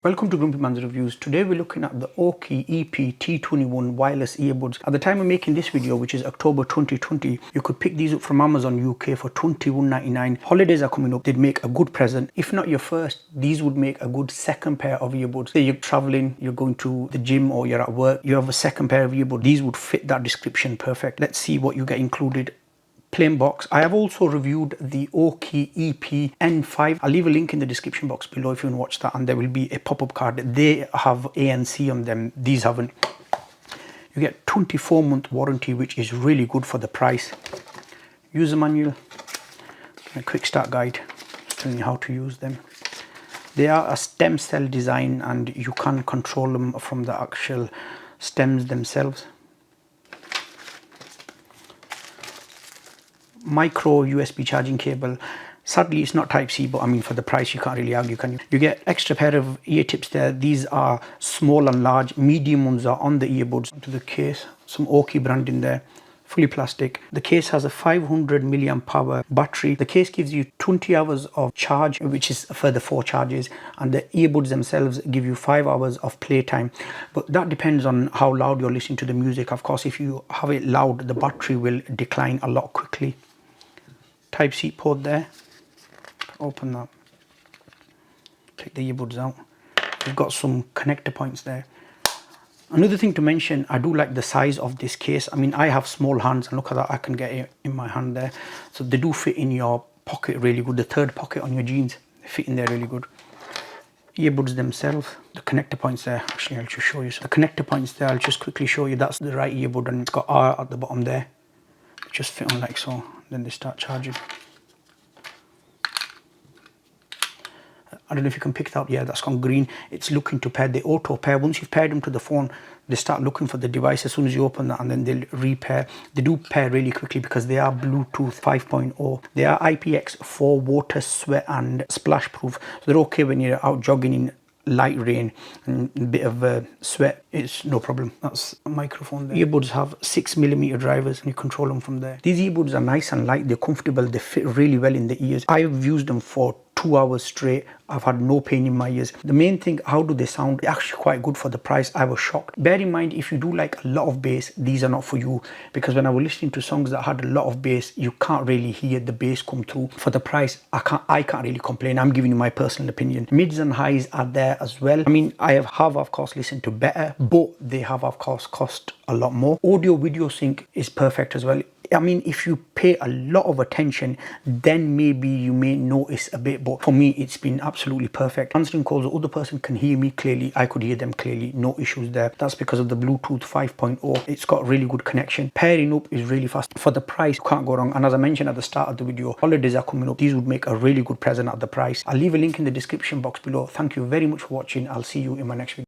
Welcome to GrumpyMan's Reviews. Today we're looking at the AUKEY EP T21 wireless earbuds. At the time of making this video, which is October 2020, you could pick these up from Amazon UK for $21.99. Holidays are coming up, they'd make a good present. If not your first, these would make a good second pair of earbuds. Say you're traveling, you're going to the gym or you're at work, you have a second pair of earbuds. These would fit that description perfect. Let's see what you get included. Plain box. I have also reviewed the AUKEY EP N5. I'll leave a link in the description box below if you want to watch that, and there will be a pop-up card. They have ANC on them, these haven't. You get 24-month warranty, which is really good for the price. User manual, a quick start guide telling you how to use them. They are a stem cell design and you can control them from the actual stems themselves. Micro USB charging cable. Sadly it's not type C, but I mean for the price you can't really argue, can you? You get extra pair of ear tips there. These are small and large. Medium ones are on the earbuds. To the case, some AUKEY branding there, fully plastic. The case has a 500 milliamp hour battery. The case gives you 20 hours of charge, which is for the 4 charges, and the earbuds themselves give you 5 hours of playtime. But that depends on how loud you're listening to the music. Of course, if you have it loud, the battery will decline a lot quickly. Type C port there. Open that. Take the earbuds out. You've got some connector points there. Another thing to mention, I do like the size of this case. I mean, I have small hands, and look at that, I can get it in my hand there. So they do fit in your pocket really good. The third pocket on your jeans, they fit in there really good. Earbuds themselves, the connector points there. Actually, I'll just show you. So the connector points there, I'll just quickly show you. That's the right earbud, and it's got R at the bottom there. Just fit on like so. Then they start charging. I don't know if you can pick it up. Yeah, that's gone green. It's looking to pair. They auto pair. Once you've paired them to the phone, they start looking for the device as soon as you open that, and then they'll repair. They do pair really quickly because they are Bluetooth 5.0. They are IPX4 water, sweat and splash proof. So they're okay when you're out jogging in light rain and a bit of sweat. It's no problem. That's a microphone there. Earbuds have 6mm drivers and you control them from there. These earbuds are nice and light. They're comfortable. They fit really well in the ears. I've used them for 2 hours straight. I've had no pain in my ears. The main thing, how do they sound? They're actually quite good for the price. I was shocked. Bear in mind, if you do like a lot of bass, these are not for you, because when I was listening to songs that had a lot of bass, you can't really hear the bass come through. For the price, I can't really complain. I'm giving you my personal opinion. Mids and highs are there as well. I mean, I have of course listened to better, but they have of course cost a lot more. Audio video sync is perfect as well. I mean, if you pay a lot of attention, then maybe you may notice a bit, but for me, it's been absolutely perfect. Answering calls, the other person can hear me clearly. I could hear them clearly, no issues there. That's because of the Bluetooth 5.0. It's got really good connection. Pairing up is really fast. For the price, you can't go wrong. And as I mentioned at the start of the video, holidays are coming up. These would make a really good present at the price. I'll leave a link in the description box below. Thank you very much for watching. I'll see you in my next video.